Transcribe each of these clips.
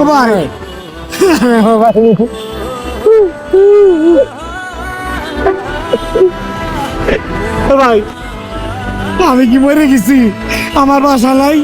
ও ভাই ও ভাই ও ভাই আমি কি মরে গেছি আমার বাসা নাই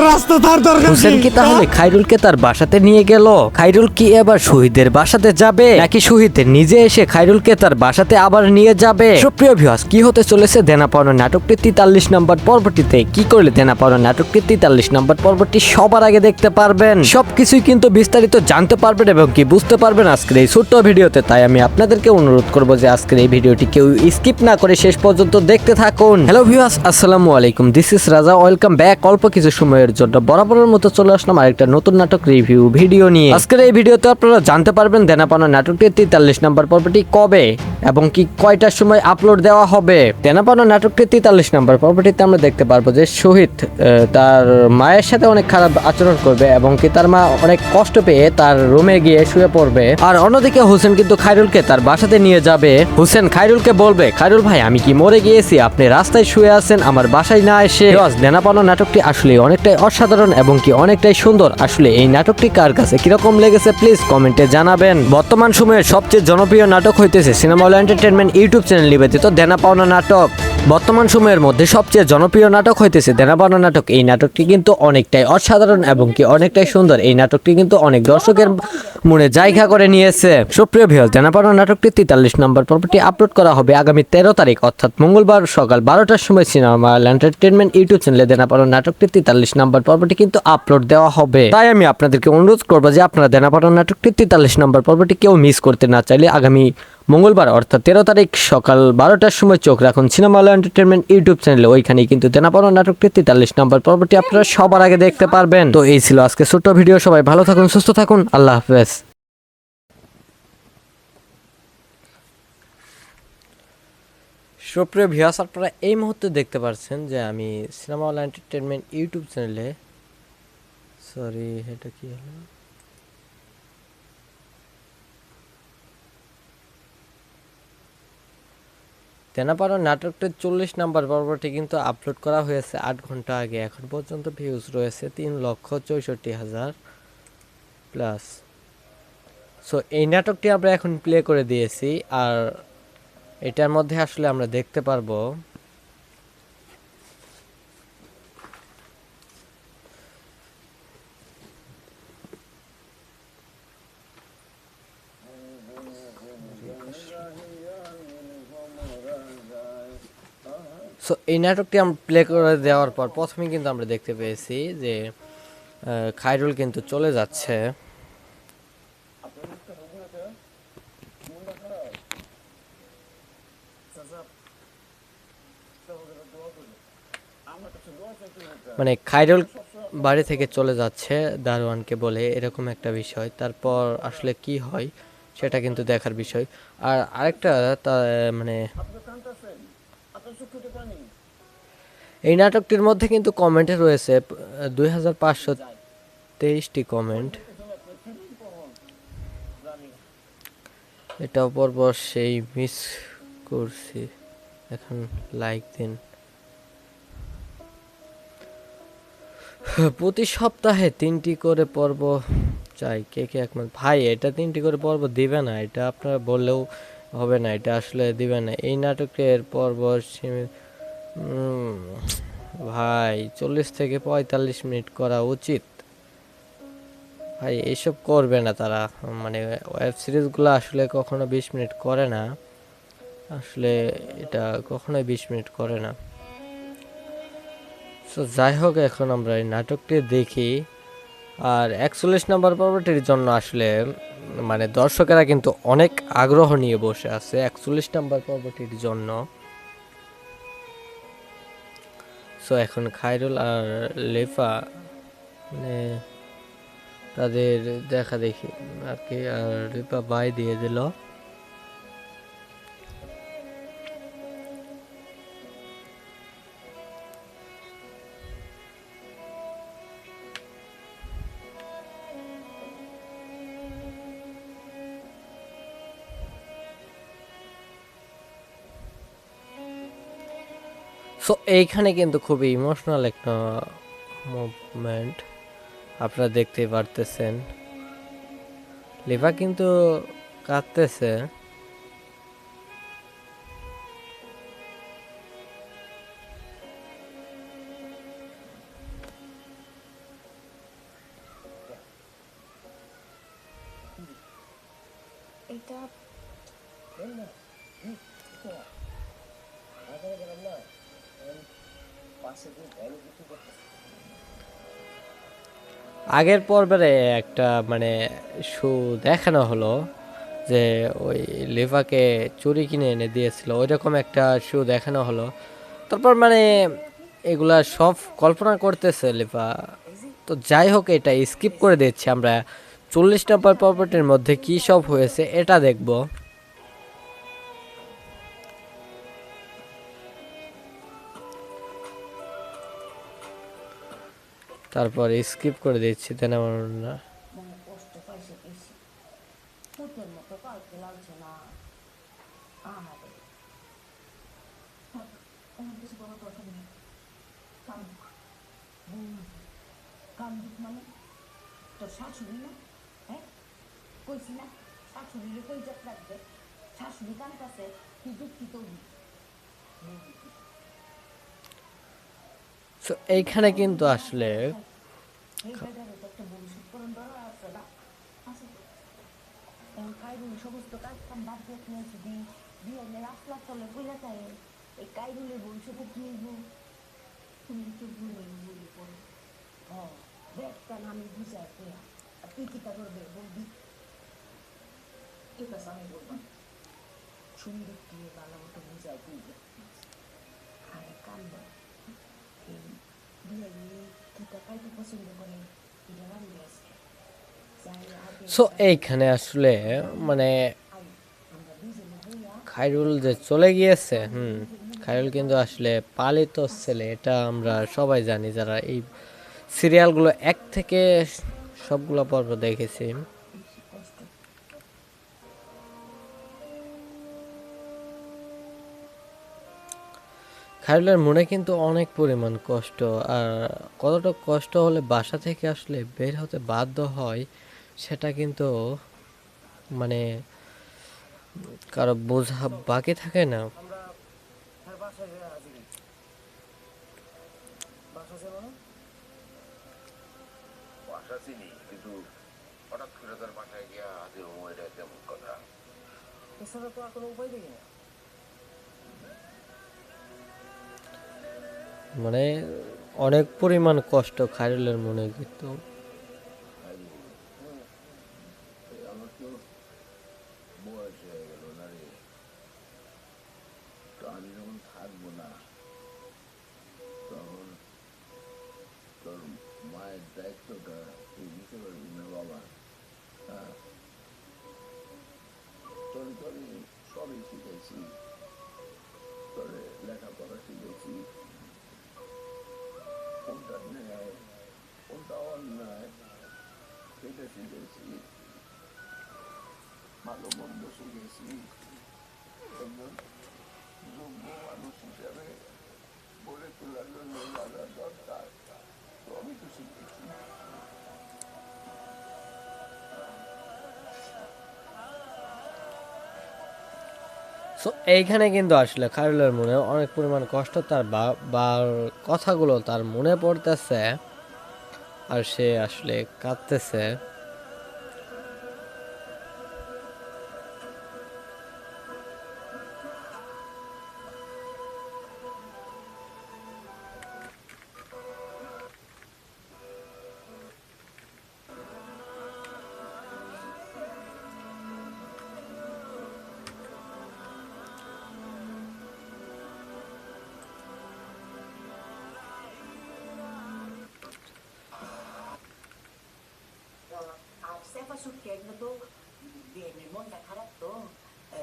রাস্তা তার দরকার হোসেন কি তাহলে খাইরুলকে তার বাসাতে নিয়ে গেল? খাইরুল কি এবার শহীদের বাসাতে যাবে, নাকি শহীদ নিজে এসে খাইরুলকে তার বাসাতে আবার নিয়ে যাবে? সুপ্রিয় ভিউয়ার্স, কি হতে চলেছে দেনা পাওনা নাটকটি 43 নম্বর পর্বটিতে? কি করলে দেনা পাওনা নাটকটি 43 নম্বর পর্বটি সবার আগে দেখতে পারবেন? সবকিছুই কিন্তু বিস্তারিত জানতে পারবেন এবং কি বুঝতে পারবেন আজকের এই ছোট্ট ভিডিওতে। তাই আমি আপনাদেরকে অনুরোধ করব যে আজকের এই ভিডিওটি কেউ স্কিপ না করে শেষ পর্যন্ত দেখতে থাকুন। হ্যালো ভিউয়ার্স, আসসালামু আলাইকুম, দিস ইজ রাজা, ওয়েলকাম ব্যাক। অল্প কিছু সময়ের জন্য বরাবরের মতো চলে আসলাম আরেকটা নতুন নাটক রিভিউ ভিডিও নিয়ে। আজকের এই ভিডিওতে আপনারা জানতে পারবেন দেনা পাওনা নাটকটির 43 নম্বর পর্বটি কবে এবং কি কয়টার সময় আপলোড দেওয়া হবে। দেনা পাওনা নাটকটির 43 নম্বর পর্বটিতে আমরা দেখতে পারবো যে শহীদ তার মায়ের সাথে অনেক খারাপ আচরণ করবে এবং কি তার মা অনেক কষ্ট পেয়ে তার রুমে গিয়ে শুয়ে পড়বে। আর অন্যদিকে হোসেন কিন্তু খাইরুলকে তার বাসাতে নিয়ে যাবে। হোসেন খাইরুলকে বলবে, খাইরুল ভাই আমি কি মরে গিয়েছি, আপনি রাস্তায় শুয়ে আছেন, আমার বাসায় না এসে। দেনা পাওনা নাটকটি আসলে অনেকটাই অসাধারণ এবং কি অনেকটাই সুন্দর। আসলে এই নাটকটি কার কাছে কিরকম লেগেছে প্লিজ কমেন্টে জানাবেন। বর্তমান সময়ের সবচেয়ে জনপ্রিয় নাটক হইতেছে cinema hall entertainment YouTube channel নিবেদিত দেনা পাওনা নাটক। বর্তমান সময়ের মধ্যে সবচেয়ে জনপ্রিয় নাটক হইতেছে দেনা পাওনা নাটক। এই নাটকটি কিন্তু অনেকটাই অসাধারণ এবং কি অনেকটাই সুন্দর। এই নাটকটি কিন্তু অনেক দর্শকের মনে জায়গা করে নিয়েছে। সুপ্রিয় ভিউয়ার্স, দেনা পাওনা নাটকটি 43 নম্বর পর্বটি আপলোড করা হবে আগামী 13 তারিখ অর্থাৎ মঙ্গলবার সকাল 12টার সময় সিনেমা হল এন্টারটেনমেন্ট ইউটিউব চ্যানেলে দেনা পাওনা নাটকটি 43 নম্বর পর্বটি কিন্তু আপলোড দেওয়া হবে। তাই আমি আপনাদেরকে অনুরোধ করবো যে আপনারা দেনা পাওনা নাটকটি 43 নম্বর পর্বটি কেউ মিস করতে না চাইলে আগামী মঙ্গলবার অর্থাৎ 13 তারিখ সকাল 12টার সময় চোখ রাখুন সিনেমা হল এন্টারটেনমেন্ট ইউটিউব চ্যানেলে। ওইখানেই কিন্তু দেনা পাওনা নাটকটি 43 নম্বর পর্বটি আপনারা সবার আগে দেখতে পারবেন। তো এই ছিল আজকে ছোট্ট ভিডিও। সবাই ভালো থাকুন, সুস্থ থাকুন, আল্লাহ হাফেজ। সুপ্রিয় ভিউয়ার্স, আপনারা এই মুহূর্তে দেখতে পাচ্ছেন যে আমি সিনেমা হল এন্টারটেনমেন্ট ইউটিউব চ্যানেলে সরি এটা কি হলো দেনা পাওনা নাটকটির 40 নম্বর পর্বটি কিন্তু আপলোড করা হয়েছে 8 ঘন্টা আগে। এখন পর্যন্ত ভিউজ রয়েছে 3,64,000 প্লাস। সো এই নাটকটি আমরা এখন প্লে করে দিয়েছি আর এটার মধ্যে আসলে আমরা দেখতে পারবো সো এই নাটকটি আমরা প্লে করে দেওয়ার পর প্রথমে কিন্তু আমরা দেখতে পেয়েছি যে খাইরুল কিন্তু চলে যাচ্ছে। মানে খাইরুল বাড়ি থেকে চলে যাচ্ছে দারোয়ানকে বলে, এরকম একটা বিষয়। তারপর আসলে কি হয় সেটা কিন্তু দেখার বিষয়। আর আরেকটা মানে এই নাটকটির মধ্যে কিন্তু কমেন্টে রয়েছে 2523টি কমেন্ট। এটা পর্ব সেই মিস করছি, এখন লাইক দিন। প্রতি সপ্তাহে 3টি করে পর্ব চাই, কে কে একমত? ভাই এটা 3টি করে পর্ব দিবে না, এটা আপনারা বললেও হবে না, এটা আসলে দিবে না। এই নাটকের পর্ব ভাই 40 থেকে 45 মিনিট করা উচিত। ভাই এইসব করবে না তারা, মানে ওয়েব সিরিজগুলো আসলে কখনো 20 মিনিট করে না, আসলে এটা কখনোই 20 মিনিট করে না। সো যাই হোক, এখন আমরা এই নাটকটি দেখি। আর 41 নম্বর পর্বটির জন্য আসলে মানে দর্শকেরা কিন্তু অনেক আগ্রহ নিয়ে বসে আছে 41 নম্বর পর্বটির জন্য। সো এখন খাইরুল আর লেফা মানে তাদের দেখা দেখি আর কি, আর লেফা বাই দিয়ে দিল। সো এইখানে কিন্তু খুবই ইমোশনাল একটা মুভমেন্ট। আপনারা দেখতেই পারতেছেন লিভা কিন্তু কাঁদতেছে। এটা আগের পর্বে একটা মানে শো দেখানো হলো যে ওই লিভাকে চুরি কিনে এনে দিয়েছিল, ওইরকম একটা শো দেখানো হলো। তারপর মানে এগুলা সব কল্পনা করতেছে লিভা। তো যাই হোক, এটা স্কিপ করে দিচ্ছি আমরা। 40 নম্বর পর্বটির মধ্যে কি সব হয়েছে এটা দেখব। তারপর স্কিপ করে দিচ্ছি তেনা না। মনে কষ্ট পাইছে বেশি পুতের মতো কাউকে লাগছে না। আহারে আমার কিছু বড় দরকার নেই। কান্দুক কান্দুক মানে তোর শাশুড়ি না? হ্যাঁ কইছি না শাশুড়িরে কই যাত লাগবে। শাশুড়ি কানতাছে তুই দুঃখিত হবি। তো এইখানে কিন্তু আসলে এই বেটারে তো একটা ভবিষ্যৎ করণ দরকার আছে না? আছে তো। এখন কাইরুল সমস্ত কাজ কাম বাদ দিয়ে নিয়েছে বিয়ে নিয়ে রাস্তা চলে কইলা যায়। এই কাইরুলের ভবিষ্যতে কি হইব? তুমি তো বলে পড়ো। দেখতাম আমি বুঝাই কইয়া আর তুই কি তা করবে বলবি? ঠিক আছে আমি বলবো সুন্দর দিয়ে ভালো মতো বুঝাই বুঝবে। আরে কান্দ এই বিয়ে নিয়ে কি তা কাইতে পছন্দ করে এটা রান্না আজকে যাই আগে সো এইখানে আসলে মানে আমরা দুজনে বইয়া খায়রুল যে চলে গিয়েছে, খায়রুল কিন্তু আসলে পালিত ছেলে, এটা আমরা সবাই জানি যারা এই সিরিয়ালগুলো এক থেকে সবগুলো পর্ব দেখেছি। বেশি কষ্ট খায়রুলের মনে কিন্তু অনেক পরিমাণ কষ্ট, আর কতটা কষ্ট হলে বাসা থেকে আসলে বের হতে বাধ্য হয় সেটা কিন্তু মানে কারো বোঝা বাকি থাকে না। বাসা চিনি, কিন্তু হঠাৎ করে তার বাসায় গিয়া হাজির হবো, এটা কেমন কথা? এছাড়া তো আর কোনো উপায় দেখি না। মানে অনেক পরিমাণ কষ্ট খায়রুলের মনে কিন্তু। আমার তো বয়স হয়ে গেল না রে, তো আমি যখন থাকবো না তখন তোর মায়ের দায়িত্বটা তুই নিতে পারবি না বাবা। হ্যাঁ, তোর তো আমি সবই শিখেছি, তোরে লেখাপড়া শিখেছি, কোনটা ন্যায় কোনটা অন্যায় সেটা শিখেছি, ভালো মন্দ শিখেছি। একজন যোগ্য মানুষ হিসাবে গড়ে তোলার জন্য যা যা দরকার তো আমি তো শিখেছি। সো এইখানে কিন্তু আসলে খায়রুলের মনে অনেক পরিমাণ কষ্ট, তার বাবার কথাগুলো তার মনে পড়তেছে আর সে আসলে কাঁদতেছে। আর সেফা শুটকি এগুলো তো বিয়ের মনটা খারাপ তো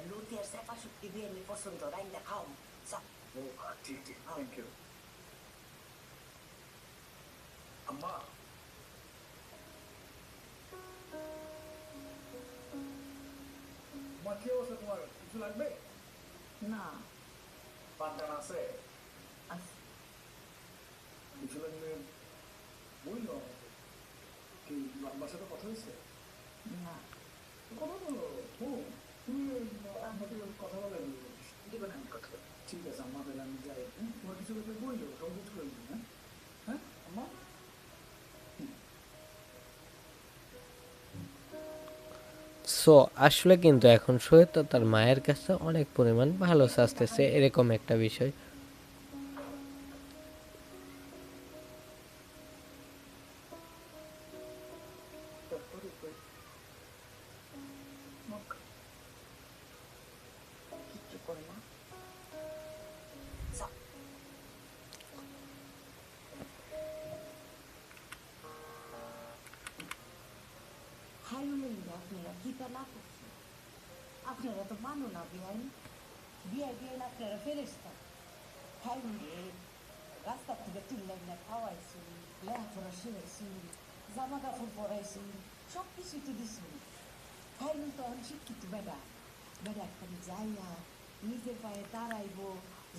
লুতি আর সেফা শুটকি বিয়ের পছন্দ রাইন্দা খাও সব ঠিক ঠিক, থ্যাংক ইউ আম্মা। মা কি অবস্থা তোমার? কিছু লাগবে? না পান্তান আছে? আস- কিছু লাগলে বললো আমাকে। কি আব্বার সাথে কথা হয়েছে? না কথা বলো, তুমি আমাকে কথা বলে দিবেন, আমি কথা বলি। ঠিক আছে আম্মা, তাহলে আমি যাই। তোমার কিছু কথা বললো, সব কিছু করে দিন। হ্যাঁ হ্যাঁ আম্মা। সো আসলে কিন্তু এখন শহীদ তো তার মায়ের কাছে অনেক পরিমাণ ভালো চাচ্ছে এরকম একটা বিষয়। কিচ্ছু করে না। যাও। খাইরুলের লিগে আপনারা কি পেলা করছেন? আপনারা তো মানো না বিয়াইন, বিয়াইন আপনারা ফেরেস্তা। খাইরুলের রাস্তা থেকে তুললেন না, খাওয়াইছি, লেখাপড়া শিখেছি, জামা কাপড় পরাইছি, সব কিছুই তো দিছি। খাইরুল তো অনেক শিক্ষিত বেটা, বেটা একটা যাইয়া নিজের পায়ে দাঁড়াইবো,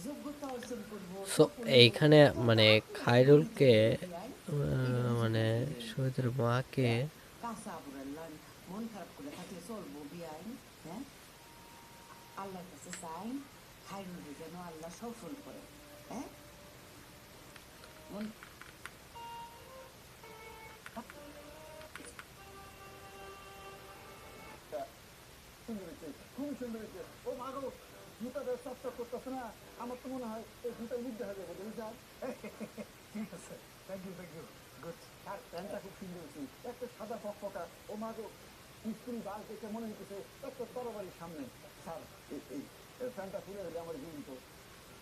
যোগ্যতা অর্জন করবো। সো এইখানে মানে খায়রুলকে মানে শহীদের মাকে কাঁচা বুড়াল্লান মন খারাপ করে থাকলে চলবো বিয়াইন? হ্যাঁ, আল্লাহর কাছে চাই খাইরুলকে যেন আল্লাহ সফল করে। হ্যাঁ, মন সুন্দর হয়েছে, খুবই সুন্দর হয়েছে। ও মা গো, জুতাটা চকচক করতেছে না, আমার তো মনে হয় এই জুতার মুখ দেখা যাবে, বুঝলেন? ঠিক আছে, থ্যাংক ইউ, গুড। আর প্যান্টটা খুব সুন্দর হয়েছে, একটা সাদা ফকফকা। ও মা গো, স্কুল বাস দেখে মনে হচ্ছে একটা তরবারির সামনে। স্যার, এই প্যান্টটা খুলে দিলে আমার জীবন তো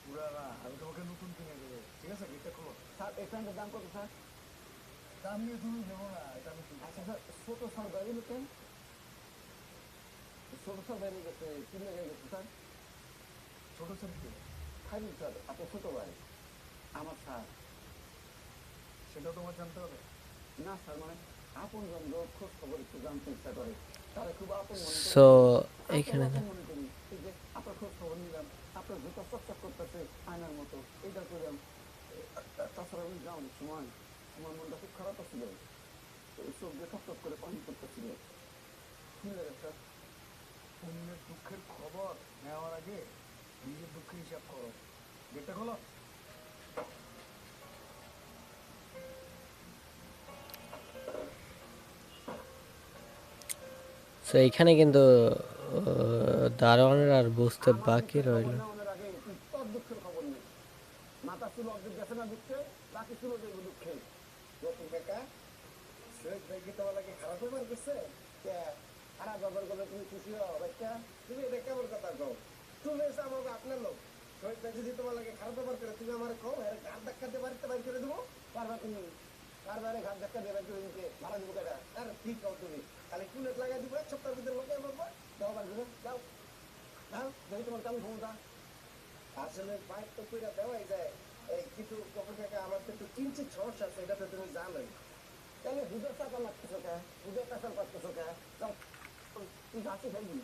পুরানা, আমি তোমাকে নতুন কিনে দেবো। ঠিক আছে, গেটটা খোলো। স্যার, এই প্যান্টের দাম কত স্যার? দাম নিয়ে তুমি নেবো না, এটা আমি। আচ্ছা স্যার, ছোট স্যার বাইরে কেন? ছোট স্যার বাইরে গেছে, কি লেগে গেছে স্যার? ছোট স্যার কি? খাইরুল স্যার, আপনার ছোট ভাই। আমার স্যার। সেটা তোমার জানতে হবে না স্যার, মানে আপন জন লোক, খোঁজ খবর একটু জানতে ইচ্ছা করে, তারা খুব আপন মনে করে। সো এইখানে আপন মনে করি, এই যে আপনার খোঁজ খবর নিলাম, আপনার জুতা চকচক করতেছে আয়নার মতো, এইটা করলাম। তাছাড়া ওই যাওয়ার সময় আমার মনটা খুব খারাপ ছিল, চোখ দিয়ে টক টক করে পানি করতেছিল। কি লাগে স্যার? অন্যের দুঃখের খবর নেওয়ার আগে নিজের দুঃখের হিসাব করো। গেটটা খোলো। সো এইখানে কিন্তু দারোয়ানের আর বুঝতে বাকি রইল। নেওয়ার আগে তোর দুঃখের খবর নেই। মাথা ছিল অর্ধেক গেছে না দুঃখে, বাকি ছিল যে দুঃখে। নতুন কাকা, শহীদ ভাই কি তোমার লাগে খারাপ ব্যবহার করছে? খারাপ ব্যবহার করলে তুমি খুশি হও বাচ্চা? তুমি এটা কেমন কথা কও? তুমি এসে আমাকে আপনার লোক, শহীদ ভাই যদি তোমার লাগে খারাপ ব্যবহার করে তুমি আমার কও এর ঘাট ধাক্কা দিয়ে বাড়িতে বাড়ি করে দেবো? পারবা তুমি? কারবারে ঘাট ধাক্কা দিয়ে বাড়ি করে দিতে ভাড়া দিব কেটা? আর ঠিক কও তুমি, খালি কুলেট লাগাই দিব, এক সপ্তাহের ভিতরে লোকে বলবো যাও বাড়ি করে যাও। যাও, দেখি তোমার কেমন ক্ষমতা। আসলে বাইক তো কইরা দেওয়াই যায়, এই কিন্তু কখন থেকে আমার তো একটু কিঞ্চিত সমস্যা আছে, এটা তো তুমি জানোই। তাহলে দুধের টাকা লাগতেছো কে? দুধের টাকা পাচ্তেছো কে? যাও, তুই গাছে খাইবি।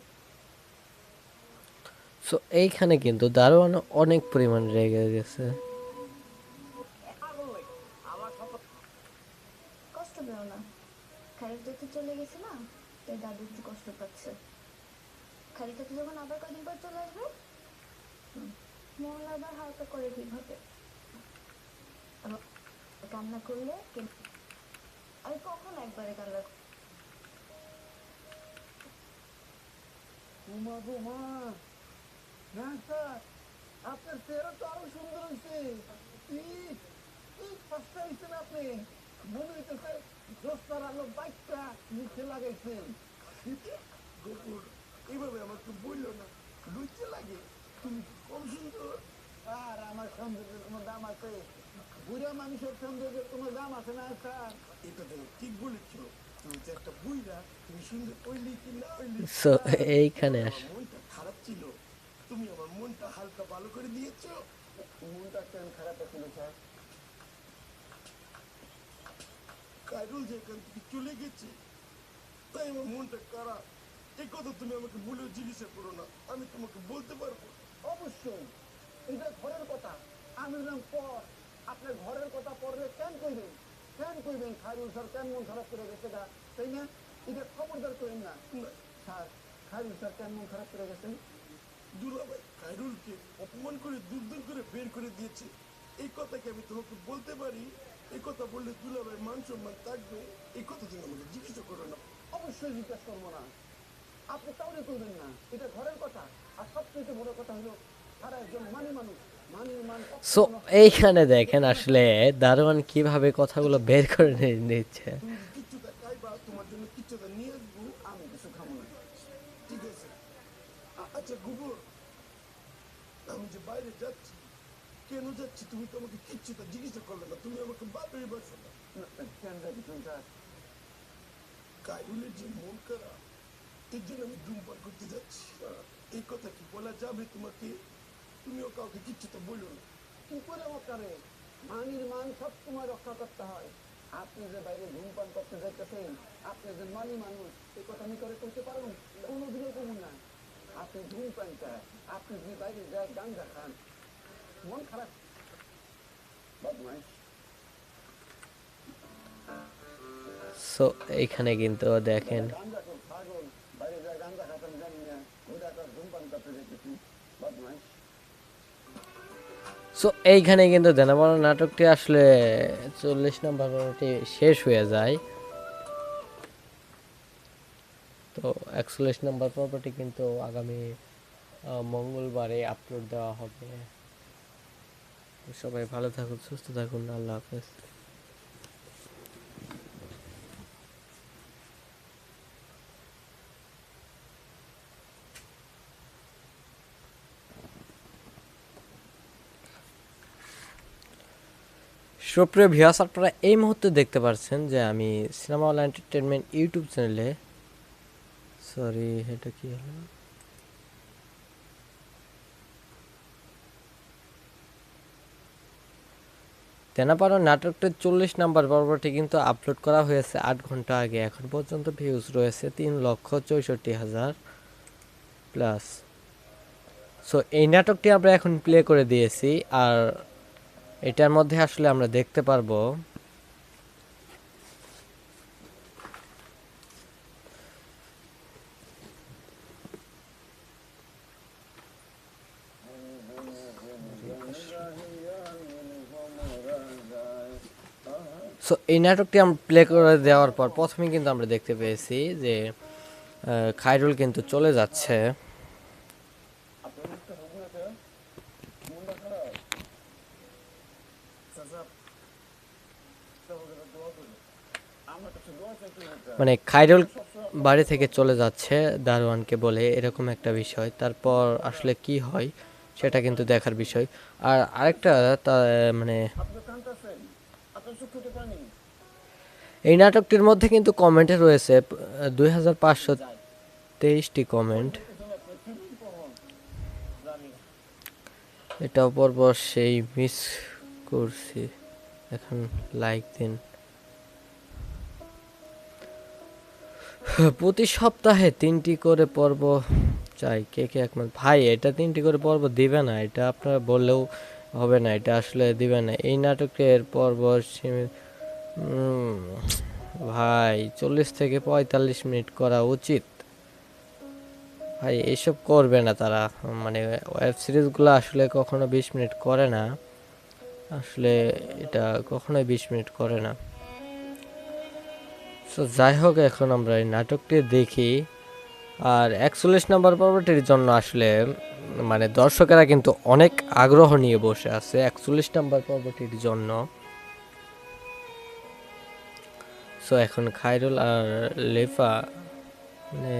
সো এইখানে কিন্তু দারোয়ান অনেক পরিমাণ রেগে গেছে। কষ্ট পেও না, খালিদ যেহেতু চলে গেছে না, তাই দাদু একটু কষ্ট পাচ্ছে। খালিদ তো যখন আবার কদিন পর চলে আসবে, মন আবার হালকা করে ঠিক হবে। আবার কান্না করলে আমি কখন একবারে কান্না উমা গো মা, ডাক্তার, আপনার চেহারা তো আরো সুন্দর হয়েছে। ফার্স্ট হয়েছেন আপনি, মনে হইতেছে দোস্তার আলো বাইকটা মুখে লাগাইছেন। গোকুল, এইভাবে আমাকে বললো না, লুচে লাগে। তুমি কম সুন্দর। আর আমার সৌন্দর্যের কোনো দাম আছে? বুড়া মানুষের সৌন্দর্যের কোনো দাম আছে না স্যার? এটা তো ঠিক বলেছো, তুমি যে একটা বুড়া, তুমি সুন্দর হইলি কি না হইলি। সো এইখানে আস মনটা খারাপ ছিল, তুমি আমার মনটা হালকা ভালো করে দিয়েছো। মনটা কেন খারাপ ছিল স্যার? কাইরুল যে এখান থেকে চলে গেছে, তাই আমার মনটা খারাপ। এই কথা তুমি আমাকে বলেও জিজ্ঞাসা করো না, আমি তোমাকে বলতে পারবো। অবশ্যই, এটা ঘরের কথা। আমি বললাম পর, আপনার ঘরের কথা পড়লে কেন কইবেন? কেন কইবেন খায়রুল স্যার কেন মন খারাপ করে গেছে গা, তাই না? এটা খবরদার করেন না স্যার। খায়রুল স্যার কেন মন খারাপ করে গেছেন? দুলাভাই খায়রুলকে অপমান করে দূর দূর করে বের করে দিয়েছে, এই কথা কি আমি তোমাকে বলতে পারি? এই কথা বললে দুলাভাই মান সম্মান থাকবে? এই কথা তুমি আমাকে জিজ্ঞেস করো না। অবশ্যই জিজ্ঞেস করবো না, আপনি তাহলে করবেন না, এটা ঘরের কথা। আর সবচেয়ে বড় কথা হলো তারা একজন মানি মানুষ, মানির মান সো এইখানে দেখেন আসলে দারোয়ান কিভাবে কথাগুলো বের করে নিচ্ছে। তুমি কি কিচ্ছুটা খাইবা? তোমার জন্য কিচ্ছুটা নিয়ে আসবো। আমি কিছু খাবো না। ঠিক আছে। আচ্ছা গুবর, আমি যে বাইরে যাচ্ছি, কেন যাচ্ছি তুমি তো আমাকে কিচ্ছুটা জিজ্ঞেস করলে না, তুমি আমাকে বাপের বাসো না। কেন যাচ্ছেন স্যার? কায়রুলের যে মন খারাপ, এর জন্য আমি ধূমপান করতে যাচ্ছি। এই কথা কি বলা যাবে তোমাকে? তুমিও কাউকে কিচ্ছুটা বলো না। কি করে ওখানে মানির মান সব সময় রক্ষা করতে হয়। আপনি যে বাইরে ধূমপান করতে যাইতেছেন, আপনি যে মানি মানুষ, এই কথা আমি করে করতে পারুন? কোনোদিনও কমুন না। আপনি ধূমপানটা, আপনি যে বাইরে যায় গাঞ্জা খান, মন খারাপ বদমাইশ। সো এইখানে কিন্তু দেখেন গাঞ্জা কর পাগল, বাইরে যায় গাঞ্জা খাতেন জানি না, ওইটা একটা ধূমপান করতে যাইতেছি, বদমাইশ। সো এইখানে কিন্তু দেনাবড় নাটকটি আসলে 40 নম্বর পর্বটি শেষ হয়ে যায়। তো 41 নম্বর পর্বটি কিন্তু আগামী মঙ্গলবারে আপলোড দেওয়া হবে। সবাই ভালো থাকুন, সুস্থ থাকুন, আল্লাহ হাফেজ। সুপ্রিয় ভিউয়ার্স, আপনারা এই মুহূর্তে দেখতে পাচ্ছেন যে আমি সিনেমা হল এন্টারটেনমেন্ট ইউটিউব চ্যানেলে, সরি এটা কি হলো, তেনাপাড়া নাটকটির 40 নম্বর পর্বটি কিন্তু আপলোড করা হয়েছে 8 ঘন্টা আগে। এখন পর্যন্ত ভিউজ রয়েছে 3,64,000 প্লাস। সো এই নাটকটি আমরা এখন প্লে করে দিয়েছি, আর এটার মধ্যে আসলে আমরা দেখতে পারবো সো এই নাটকটি আমরা প্লে করে দেওয়ার পর প্রথমে কিন্তু আমরা দেখতে পেয়েছি যে খায়রুল কিন্তু চলে যাচ্ছে। মানে খায়রুল বাড়ি থেকে চলে যাচ্ছে দারোয়ানকে বলে, এরকম একটা বিষয়। তারপর আসলে কি হয় সেটা কিন্তু দেখার বিষয়। আর আরেকটা মানে এই নাটকটির মধ্যে কিন্তু কমেন্টে রয়েছে 2523টি কমেন্ট। এটা পর্ব সেই মিস করছি, এখন লাইক দিন। প্রতি সপ্তাহে 3টি করে পর্ব চাই, কে কে একমত? ভাই এটা 3টি করে পর্ব দিবে না, এটা আপনারা বললেও হবে না, এটা আসলে দিবে না। এই নাটকের পর্ব ভাই 40 থেকে 45 মিনিট করা উচিত ভাই, এইসব করবে না তারা। মানে ওয়েব সিরিজগুলো আসলে কখনো 20 মিনিট করে না, আসলে এটা কখনোই 20 মিনিট করে না। সো যাই হোক, এখন আমরা এই নাটকটি দেখি। আর 41 নম্বর পর্বটির জন্য আসলে মানে দর্শকেরা কিন্তু অনেক আগ্রহ নিয়ে বসে আছে 41 নম্বর পর্বটির জন্য। সো এখন খায়রুল আর লেফা মানে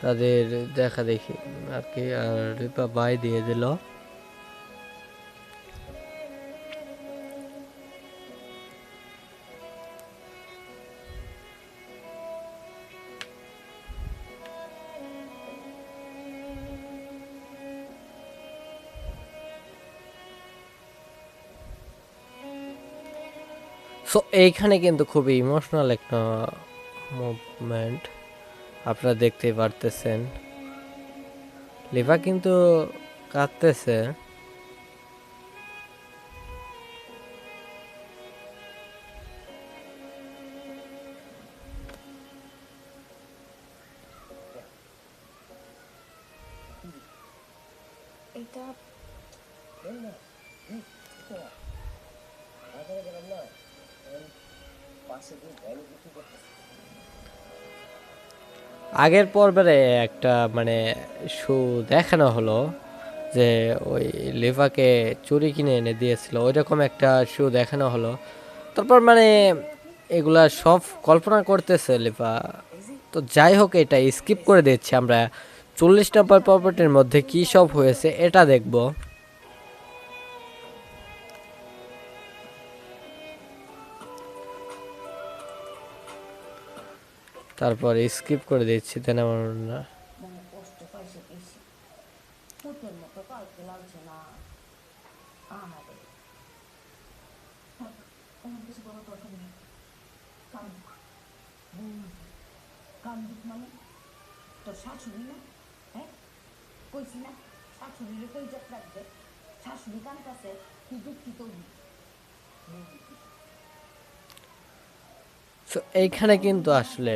তাদের দেখা দেখি আর কি, আর লেফা বাই দিয়ে দিল। সো এইখানে কিন্তু খুবই ইমোশনাল একটা মুভমেন্ট আপনারা দেখতেই পারতেছেন। লিভা কিন্তু কাঁদতেছে। এটা বাজারে গেলাম না, পাশে দিয়ে ভ্যালু বিক্রি করতে। আগের পর্বে একটা মানে শো দেখানো হলো যে ওই লিভাকে চুরি কিনে এনে দিয়েছিল, ওইরকম একটা শো দেখানো হলো। তারপর মানে এগুলা সব কল্পনা করতেছে লিভা। তো যাই হোক, এটা স্কিপ করে দিচ্ছি আমরা। 40 নম্বর পর্বটির মধ্যে কি সব হয়েছে এটা দেখব। তারপর স্কিপ করে দিচ্ছি, তাই না? মনে কষ্ট পাইছে বেশি, পুতের মতো কাউকে লাগছে না। আহারে আমার কিছু বড় দরকার নেই। কান্দুক কান্দুক মানে তোর শাশুড়ি না? হ্যাঁ, কইছি না শাশুড়িরে তো ইজ্জত রাখবে। শাশুড়ি কানতাছে, তুই দুঃখিত হবি। তো এইখানে কিন্তু আসলে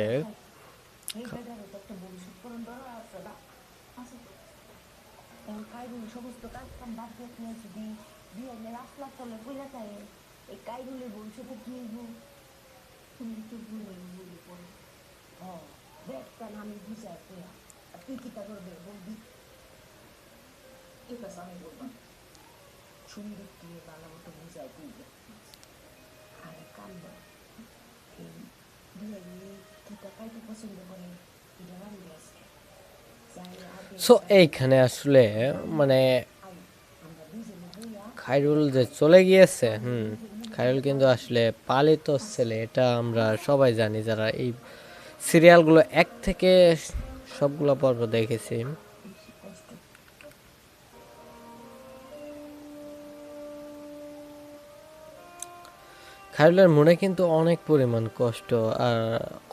এই বেটারও তো একটা ভবিষ্যৎ করণ দরকার আছে না? আছে তো। এখন কাইরুল সমস্ত কাজ কাম বাদ দিয়ে নিয়েছে, বিয়ে রাস্তা চলে বুঝলে তাই এই কাইরুলের ভবিষ্যতে কি হইব? তুমি তো বলে পড়ে দেখ কান আমি বুঝাই তুইয়া, আর তুই কি তা করবে বলবি? ঠিক আছে আমি বললাম, সুন্দর দিয়ে ভালো মতো বুঝাই তুই। আরে কান্দ, এই বিয়ে কিটা কাইতে পছন্দ করে এটা রান্না আজকে যাই আগে সো এইখানে আসলে মানে আমরা দুজনে বইয়া খায়রুল যে চলে গিয়েছে, খায়রুল কিন্তু আসলে পালিত ছেলে, এটা আমরা সবাই জানি যারা এই সিরিয়ালগুলো এক থেকে সবগুলো পর্ব দেখেছি। বেশি কষ্ট খায়রুলের মনে কিন্তু অনেক পরিমাণ কষ্ট, আর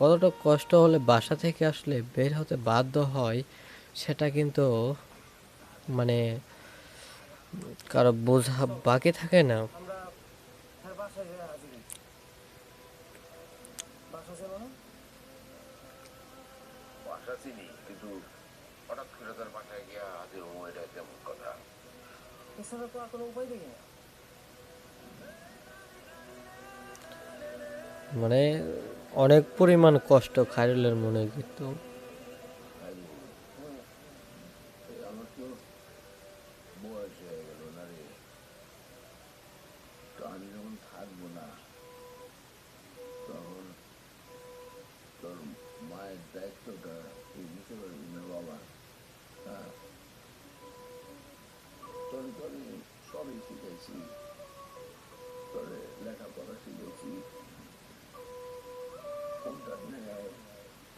কতটা কষ্ট হলে বাসা থেকে আসলে বের হতে বাধ্য হয় সেটা কিন্তু মানে কারো বোঝা বাকি থাকে না। আমরা হ্যাঁ বাসায় যেয়ে হাজির হই। বাসা ছিল না? বাসা চিনি, কিন্তু হঠাৎ করে তার বাসায় গিয়া হাজির হবো, এটা কেমন কথা? এছাড়া তো আর কোনো উপায় দেখি না। মানে অনেক পরিমাণ কষ্ট খায়রুলের মনে কিন্তু। আমার তো বয়স হয়ে গেল না রে, তো আমি যখন থাকবো না তখন তোর মায়ের দায়িত্বটা তুই নিতে পারবি না বাবা। হ্যাঁ, তোর তো আমি সবই শিখেছি, তোরে লেখাপড়া শিখেছি, কোনটা ন্যায়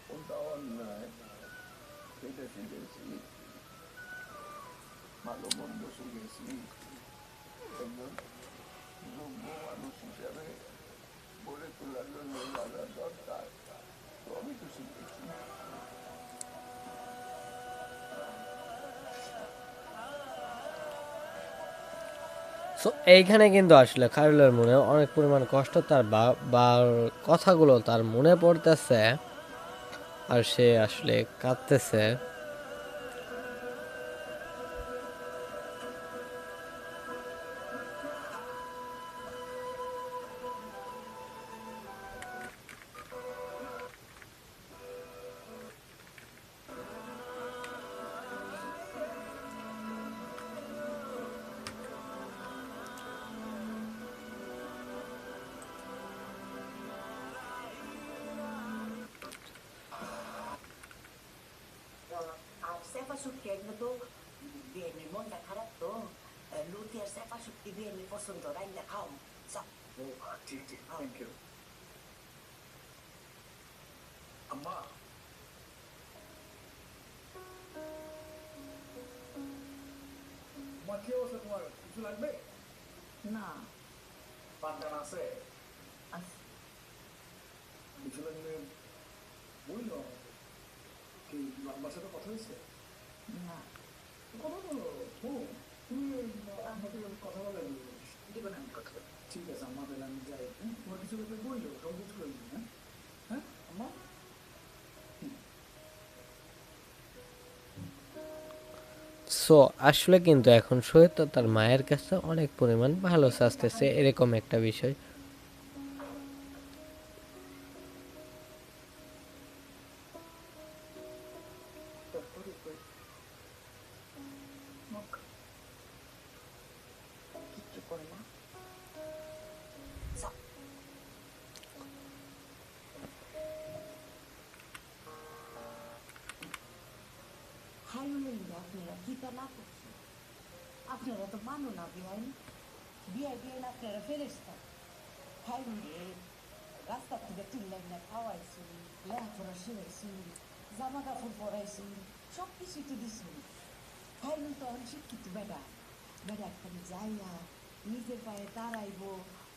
কোনটা অন্যায় সেটা শিখেছি, ভালো মন্দ শিখেছি। একজন যোগ্য মানুষ হিসাবে গড়ে তোলার জন্য যা যা দরকার তো আমি তো শিখেছি। সো এইখানে কিন্তু আসলে খায়রুলের মনে অনেক পরিমাণ কষ্ট, তার বাবার কথাগুলো তার মনে পড়তেছে আর সে আসলে কাঁদতেছে। আর সেফা শুটকি এগুলো তো বিয়ের মনটা খারাপ তো, লুতি আর সেফা শুটকি বিয়ের পছন্দ, রাইন্দা খাও সব। ঠিক ঠিক, থ্যাংক ইউ। আম্মা, মা কি অবস্থা তোমার? কিছু লাগবে? না পাঠদান আছে? আস- কিছু লাগলে বলল আমাকে। কি আম্মার সাথে কথা হয়েছে? না কথা বলো, তুমি আমাকে কথা বলে দিবেন, আমি কথা বলি। ঠিক আছে আম্মা, তাহলে আমি যাই। তোমার কিছু লাগলে বললো, সব কিছু করে দিবি। হ্যাঁ হ্যাঁ আম্মা। সো আসলে কিন্তু এখন শহীদ তার মায়ের কাছে অনেক পরিমাণ ভালো চাচ্ছে, এরকম একটা বিষয়। মুখ কিচ্ছু করে না। যাও। খাইরুলের লিগে আপনারা কি পেলা করছেন? আপনারা তো মানো না বিয়াইন, বিয়াইন আপনারা ফেরেস্তা। খাইরুলে রাস্তা থেকে তুললেন না, খাওয়াইছি, লেখাপড়া শিখাইছি, জামা কাপড় পরাইছি, সব কিছুই তো দিছি। খাইরুল তো অনেক শিক্ষিত বেটা, বেটা একখানে যাইয়া নিজের পায়ে দাঁড়াইব,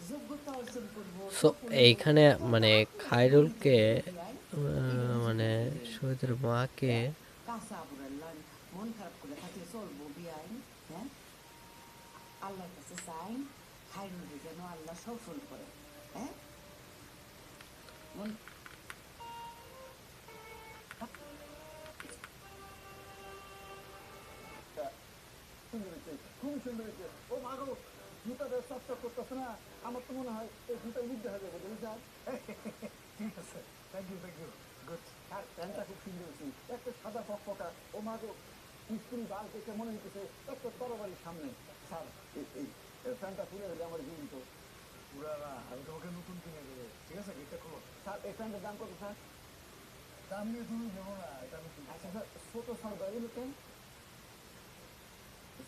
যোগ্যতা অর্জন করবো। সো এইখানে মানে খায়রুলকে মানে শহীদের মাকে কাঁচা আবুরার লান মন খারাপ করে থাকলে চলবো বিয়াইন? হ্যাঁ, আল্লাহর কাছে চাই খাইরুলকে যেন আল্লাহ সফল করে। হ্যাঁ, মন সুন্দর হয়েছে, খুবই সুন্দর হয়েছে। ও মাগো, জুতাটা চকচক করতেছে না, আমার তো মনে হয় এই জুতা নিতে হবে, বুঝলি স্যার? ঠিক আছে, থ্যাংক ইউ গুড। আর প্যান্টটা খুব সুন্দর হয়েছে, একটা সাদা ফকফকা। ও মাগো, স্কুল বাল দেখে মনে হইতেছে একটা তরবারির সামনে। স্যার, এই প্যান্টটা খুলে হলে আমার জীবিত পুরানা, আমি তোমাকে নতুন কিনে দেবো, ঠিক আছে? এটা খোলো। স্যার, এই প্যান্টের দাম কত স্যার? দাম নিয়ে তুমি নেবো না, এটা আমি। আচ্ছা স্যার, ছোট স্যার বাইরে কেন?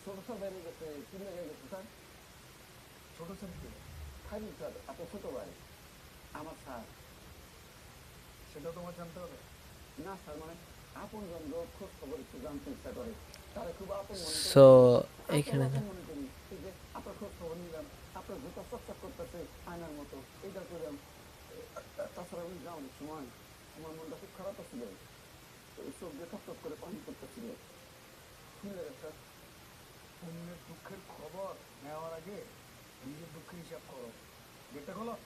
ছোট স্যার বাইরে গেছে, কি লেগে গেছে স্যার? ছোট স্যার কি? খাইরুল স্যার, আপনার ছোট ভাই। আমার স্যার। সেটা তোমার জানতে হবে না স্যার, মানে আপন জন খোঁজ খবর একটু জানতে ইচ্ছা করে, তারা খুব আপন মনে করে। সো এইখানে আপন মনে করি, এই যে আপনার খোঁজ খবর নিলাম, আপনার জুতা চকচক করতেছে আয়নার মতো, এইটা করলাম। তাছাড়া আমি যাও অনেক সময় আমার মনটা খুব খারাপ ছিল, চোখ দিয়ে টক করে পানি করতেছিল। কি লাগে স্যার? অন্যের দুঃখের খবর নেওয়ার আগে নিজের দুঃখের হিসাব করো। গেটটা খোলো।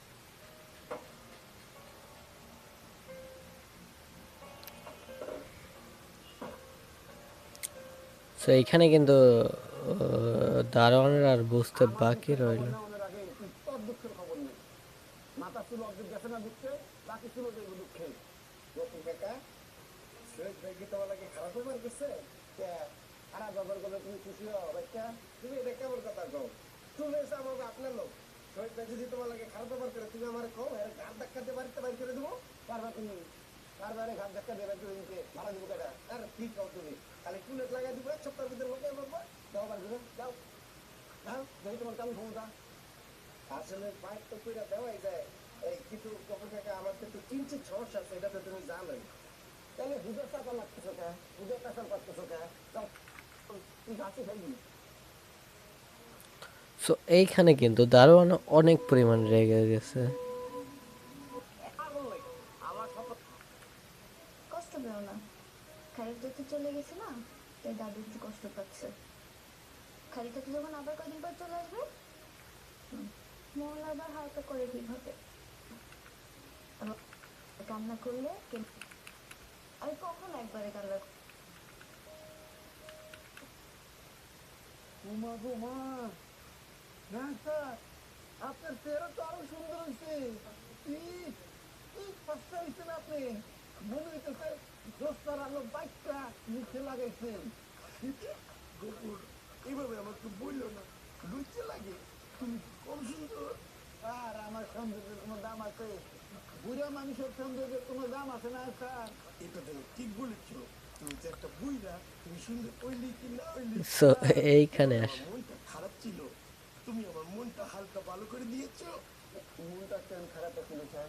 সো এইখানে কিন্তু দারোয়ানের আর বুঝতে বাকি রইল। তোর দুঃখের খবর নেই, মাথা চুল অর্ধেক গেছে না দুঃখে, বাকি চুল দেব দুঃখে। রতন কাকা, শহীদ ভাই কি তোমার লাগে খারাপ ব্যবহার করছে? খারাপ ব্যবহার করলে তুমি খুশি হও বাচ্চা? তুমি এটা কেমন কথা কও? তুমি এসে আমার আপনার লোক, শহীদ ভাই যদি তোমার লাগে খারাপ ব্যবহার করে তুমি আমার কও এর ঘাট ধাক্কা দিয়ে বাড়িতে বাড়ি করে দেবো? পারবা তুমি? বারবারে ঘাট ধাক্কা দিয়ে বাড়ি করে দিতে ভাড়া দিব কেটা? আর ঠিক কও তুমি, খালি টুলেট লাগাই দিব, এক সপ্তাহের ভিতরে লোকে বলবো যাও বাড়ি করে যাও। যাও, দেখি তোমার কেমন ক্ষমতা। আসলে পাইপ তো কইরা দেওয়াই যায়, এই কিন্তু কখন থেকে আমার কিন্তু কিঞ্চিত সমস্যা আছে, এটা তো তুমি জানোই। তাহলে দুধের টাকা লাগতেছো কে? দুধের টাকা পাচ্তেছো কে? যাও, তুই গাছে খাইবি। সো এইখানে কিন্তু দারোয়ান অনেক পরিমাণ রেগে গেছে। কষ্ট পেও না, খারিফ তো চলে গেছে না, তাই দাদু একটু কষ্ট পাচ্ছে। খারিফটা তো যখন আবার কদিন পর চলে আসবে, মন আবার হালকা করে ঠিক হবে। আবার কান্না করলে আমি কখন একবারে কান্না উমা গো মা, না স্যার, আপনার চেহারা তো আরো সুন্দর হয়েছে। ফার্স্টটা হয়েছেন আপনি, মনে হইতেছে দোস্তার আলো বাইকটা মুখে লাগাইছেন। গোপুর এইভাবে আমাকে বললো না, লুচে লাগে, তুমি কম সুন্দর। আর আমার সৌন্দর্যের কোনো দাম আছে? বুড়া মানুষের সৌন্দর্যের কোনো দাম আছে না স্যার? এটা তুমি ঠিক বলেছ, তুমি যে একটা বুইরা, তুমি সুন্দর হইলি কি না হইলি, সো এইখানে আমার আস মনটা খারাপ ছিল, তুমি আমার মনটা হালকা ভালো করে দিয়েছো। মনটা কেন খারাপ ছিল স্যার?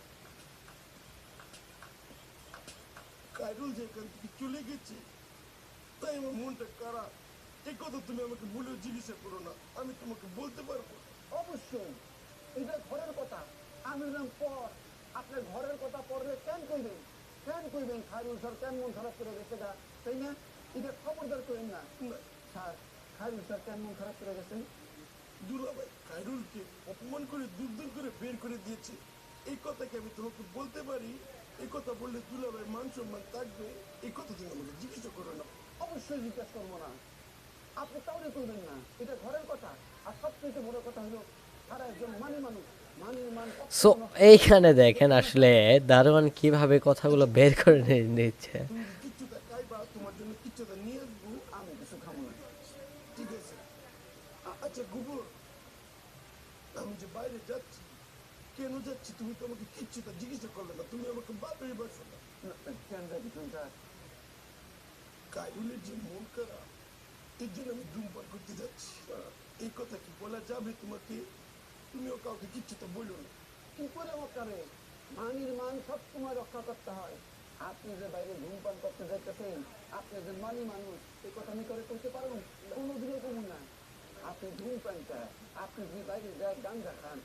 কাইরুল যে এখান থেকে চলে গেছে, তাই আমার মনটা খারাপ। এই কথা তুমি আমাকে বলেও জিজ্ঞাসা করো না, আমি তোমাকে বলতে পারবো। অবশ্যই, এটা ঘরের কথা, আমি বললাম পর। আপনার ঘরের কথা পড়লে কেন কইবেন? কেন কইবেন খায়রুল স্যার কেন মন খারাপ করে গেছে গা, তাই না? এটা খবরদার করেন না স্যার। খায়রুল স্যার কেন মন খারাপ করে গেছেন? দুলাভাই খায়রুলকে অপমান করে দূর দূর করে বের করে দিয়েছে, এই কথা কি আমি তোমাকে বলতে পারি? এই কথা বললে দুলাভাই মান সম্মান থাকবে? এই কথা তুমি আমাকে জিজ্ঞাসা করো না। অবশ্যই জিজ্ঞাসা করবো না। আপনি তাহলে করবেন না, এটা ঘরের কথা। আর সবচেয়ে বড় কথা হলো তারা একজন মানি মানুষ, মানির মান সো এইখানে দেখেন আসলে দারোয়ান কিভাবে কথাগুলো বের করে নিচ্ছে। তুমি কি কিচ্ছুটা খাইবা, তোমার জন্য কিচ্ছুটা নিয়ে আসবো। আমি কিছু খাবো না। ঠিক আছে। আচ্ছা গোবর, আমি যে বাইরে যাচ্ছি, কেন যাচ্ছি তুমি তো আমাকে কিচ্ছুটা জিজ্ঞাসা করলে না, তুমি আমাকে বাপের বাসো না। কেন যাবি তুই যা। কাইরুলের যে মন খারাপ, এর জন্য আমি ধূমপান করতে যাচ্ছি। এই কথা কি বলা যাবে তোমাকে? তুমিও কাউকে কিচ্ছুটা বলো না। কি করে অকারে মানির মান সবসময় রক্ষা করতে হয়। আপনি যে বাইরে ধূমপান করতে যাইতেছেন, আপনি যে মানি মানুষ, এই কথা আমি করে করতে পারুন কোনোদিনও কমুন না। আপনি ধূমপানটা, আপনি যে বাইরে যায় গাঞ্জা খান,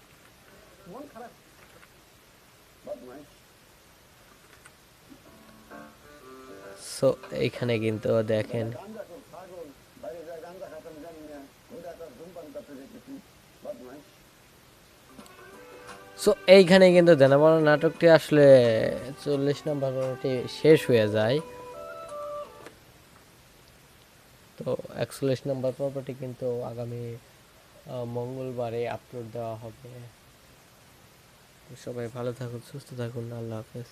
মন খারাপ বদমাইশ। সো এইখানে কিন্তু দেখেন গাঞ্জা কোন ছাগল, বাইরে যায় গাঞ্জা খাতে আমি জানি না, ওইটা একটা ধূমপান করতে যেতেছি বদমাইশ। সো এইখানে কিন্তু দেনাপাওনা নাটকটি আসলে 40 নম্বর পর্বটি শেষ হয়ে যায়। তো 41 নম্বর পর্বটি কিন্তু আগামী মঙ্গলবারে আপলোড দেওয়া হবে। সবাই ভালো থাকুন, সুস্থ থাকুন, আল্লাহ হাফেজ।